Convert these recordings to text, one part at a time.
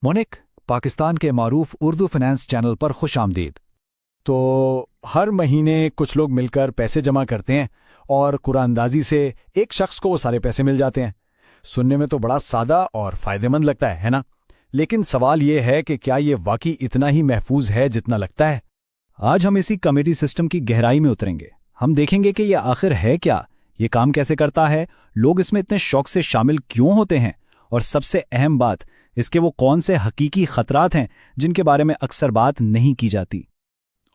Monic, Pakistan के मारूफ Urdu finance channel पर खुश आमदीद। तो हर महीने कुछ लोग मिलकर पैसे जमा करते हैं और कुरानंदाजी से एक शख्स को वो सारे पैसे मिल जाते हैं। सुनने में तो बड़ा सादा और फ़ायदेमंद लगता है ना? लेकिन सवाल ये है कि क्या ये वाकई इतना ही महफूज है जितना लगता है? आज हम इसी कमेटी सिस्टम की गहराई में उतरेंगे। हम देखेंगे कि यह आखिर है क्या, ये काम कैसे करता है, लोग इसमें इतने शौक से शामिल क्यों होते हैं, और सबसे अहम बात, इसके वो कौन से हकीकी खतरात हैं जिनके बारे में अक्सर बात नहीं की जाती।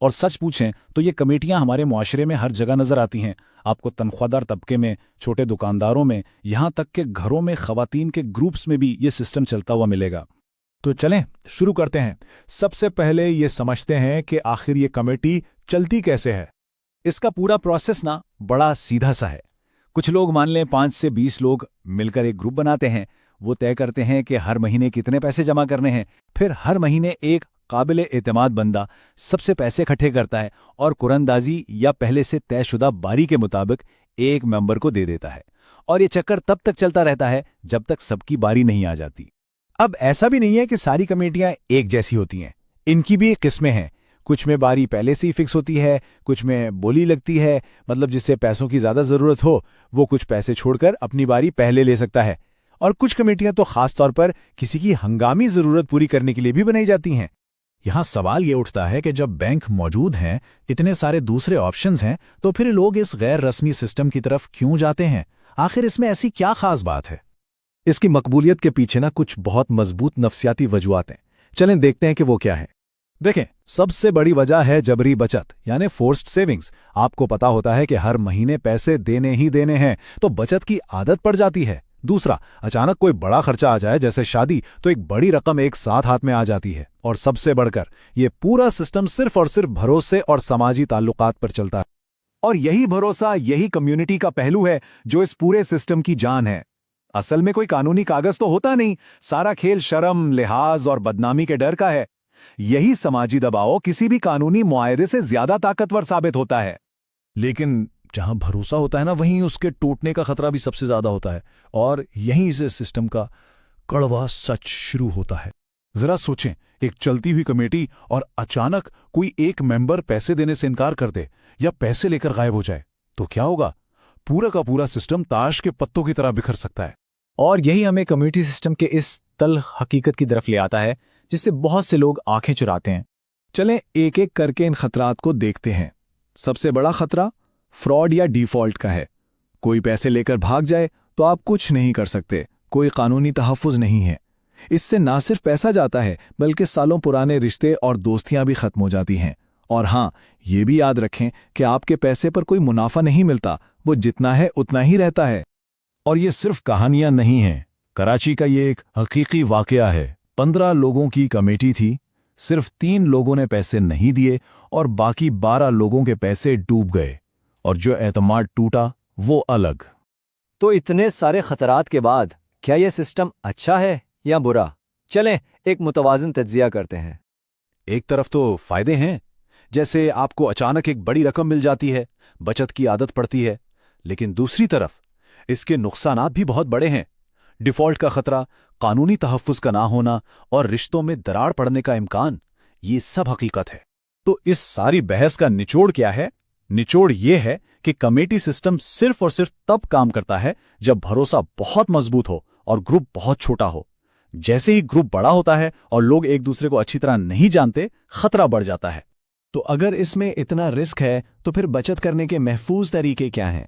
और सच पूछें तो ये कमेटियां हमारे मुआशरे में हर जगह नजर आती हैं। आपको तनख्वाहदार तबके में, छोटे दुकानदारों में, यहाँ तक कि घरों में खवातीन के ग्रुप्स में भी ये सिस्टम चलता हुआ मिलेगा। तो चलें शुरू करते हैं। सबसे पहले ये समझते हैं कि आखिर ये कमेटी चलती कैसे है। इसका पूरा प्रोसेस ना बड़ा सीधा सा है। कुछ लोग, मान लें 5 से 20 लोग मिलकर एक ग्रुप बनाते हैं। वो तय करते हैं कि हर महीने कितने पैसे जमा करने हैं। फिर हर महीने एक काबिल एतमाद बंदा सबसे पैसे इकट्ठे करता है और कुरानंदाजी या पहले से तयशुदा बारी के मुताबिक एक मेंबर को दे देता है। और ये चक्कर तब तक चलता रहता है जब तक सबकी बारी नहीं आ जाती। अब ऐसा भी नहीं है कि सारी कमेटियां एक जैसी होती हैं। इनकी भी किस्में हैं। कुछ में बारी पहले से ही फिक्स होती है, कुछ में बोली लगती है, मतलब जिससे पैसों की ज़्यादा ज़रूरत हो वो कुछ पैसे छोड़कर अपनी बारी पहले ले सकता है। और कुछ कमेटियां तो खास तौर पर किसी की हंगामी ज़रूरत पूरी करने के लिए भी बनाई जाती हैं। यहाँ सवाल ये उठता है कि जब बैंक मौजूद हैं, इतने सारे दूसरे ऑप्शंस हैं, तो फिर लोग इस गैर रस्मी सिस्टम की तरफ क्यों जाते हैं? आखिर इसमें ऐसी क्या खास बात है? इसकी मकबूलियत के पीछे ना कुछ बहुत मजबूत नफ्सियाती वजूहात हैं। चलें देखते हैं कि वो क्या है। देखें, सबसे बड़ी वजह है जबरी बचत, यानी फोर्स्ड सेविंग्स। आपको पता होता है कि हर महीने पैसे देने ही देने हैं, तो बचत की आदत पड़ जाती है। दूसरा, अचानक कोई बड़ा खर्चा आ जाए जैसे शादी, तो एक बड़ी रकम एक साथ हाथ में आ जाती है। और सबसे बढ़कर ये पूरा सिस्टम सिर्फ और सिर्फ भरोसे और समाजी ताल्लुकात पर चलता है। और यही भरोसा, यही कम्युनिटी का पहलू है जो इस पूरे सिस्टम की जान है। असल में कोई कानूनी कागज तो होता नहीं, सारा खेल शर्म, लिहाज और बदनामी के डर का है। यही समाजी दबाव किसी भी कानूनी मुआहदे से ज्यादा ताकतवर साबित होता है। लेकिन जहां भरोसा होता है ना, वहीं उसके टूटने का खतरा भी सबसे ज्यादा होता है। और यहीं से सिस्टम का कड़वा सच शुरू होता है। जरा सोचें, एक चलती हुई कमेटी और अचानक कोई एक मेंबर पैसे देने से इनकार कर दे या पैसे लेकर गायब हो जाए, तो क्या होगा? पूरा का पूरा सिस्टम ताश के पत्तों की तरह बिखर सकता है। और यही हमें कम्युनिटी सिस्टम के इस तल्ख हकीकत की तरफ ले आता है जिससे बहुत से लोग आंखें चुराते हैं। चलें एक एक करके इन खतरात को देखते हैं। सबसे बड़ा खतरा फ्रॉड या डिफॉल्ट का है। कोई पैसे लेकर भाग जाए तो आप कुछ नहीं कर सकते, कोई कानूनी तहफ़्फ़ुज़ नहीं है। इससे ना सिर्फ पैसा जाता है बल्कि सालों पुराने रिश्ते और दोस्तियां भी खत्म हो जाती हैं। और हाँ, ये भी याद रखें कि आपके पैसे पर कोई मुनाफा नहीं मिलता, वो जितना है उतना ही रहता है। और ये सिर्फ कहानियां नहीं हैं। कराची का ये एक हकीकी वाकया है। 15 लोगों की कमेटी थी, सिर्फ 3 लोगों ने पैसे नहीं दिए और बाकी 12 लोगों के पैसे डूब गए। और जो एतमाद टूटा वो अलग। तो इतने सारे खतरात के बाद क्या यह सिस्टम अच्छा है या बुरा? चलें एक मुतवाज़िन तज्ज़िया करते हैं। एक तरफ तो फायदे हैं, जैसे आपको अचानक एक बड़ी रकम मिल जाती है, बचत की आदत पड़ती है। लेकिन दूसरी तरफ इसके नुकसानात भी बहुत बड़े हैं। डिफॉल्ट का खतरा, कानूनी तहफ़्फ़ुज़ का ना होना और रिश्तों में दरार पड़ने का इम्कान, ये सब हकीकत है। तो इस सारी बहस का निचोड़ क्या है? निचोड़ ये है कि कमेटी सिस्टम सिर्फ और सिर्फ तब काम करता है जब भरोसा बहुत मजबूत हो और ग्रुप बहुत छोटा हो। जैसे ही ग्रुप बड़ा होता है और लोग एक दूसरे को अच्छी तरह नहीं जानते, खतरा बढ़ जाता है। तो अगर इसमें इतना रिस्क है तो फिर बचत करने के महफूज तरीके क्या हैं?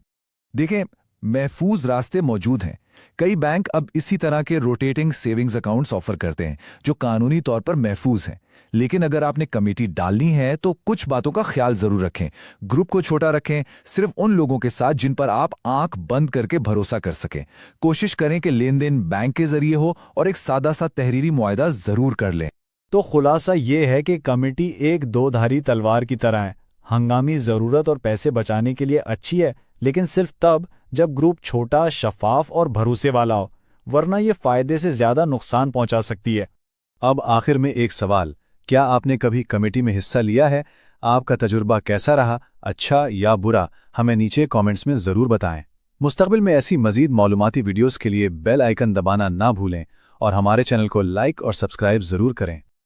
देखें, महफूज रास्ते मौजूद हैं। कई बैंक अब इसी तरह के रोटेटिंग सेविंग्स अकाउंट्स ऑफर करते हैं जो कानूनी तौर पर महफूज हैं। लेकिन अगर आपने कमेटी डालनी है तो कुछ बातों का ख्याल जरूर रखें। ग्रुप को छोटा रखें, सिर्फ उन लोगों के साथ जिन पर आप आंख बंद करके भरोसा कर सकें। कोशिश करें कि लेन देन बैंक के जरिए हो और एक सादा सा तहरीरी मुआहदा जरूर कर लें। तो खुलासा ये है कि कमेटी एक दो-धारी तलवार की तरह है। हंगामी ज़रूरत और पैसे बचाने के लिए अच्छी है, लेकिन सिर्फ तब जब ग्रुप छोटा, शफाफ और भरोसे वाला हो, वरना ये फ़ायदे से ज़्यादा नुकसान पहुंचा सकती है। अब आखिर में एक सवाल, क्या आपने कभी कमेटी में हिस्सा लिया है? आपका तजुर्बा कैसा रहा, अच्छा या बुरा? हमें नीचे कमेंट्स में ज़रूर बताएं। मुस्तक़बिल में ऐसी मज़ीद मालूमाती वीडियोज़ के लिए बेल आइकन दबाना ना भूलें और हमारे चैनल को लाइक और सब्सक्राइब जरूर करें।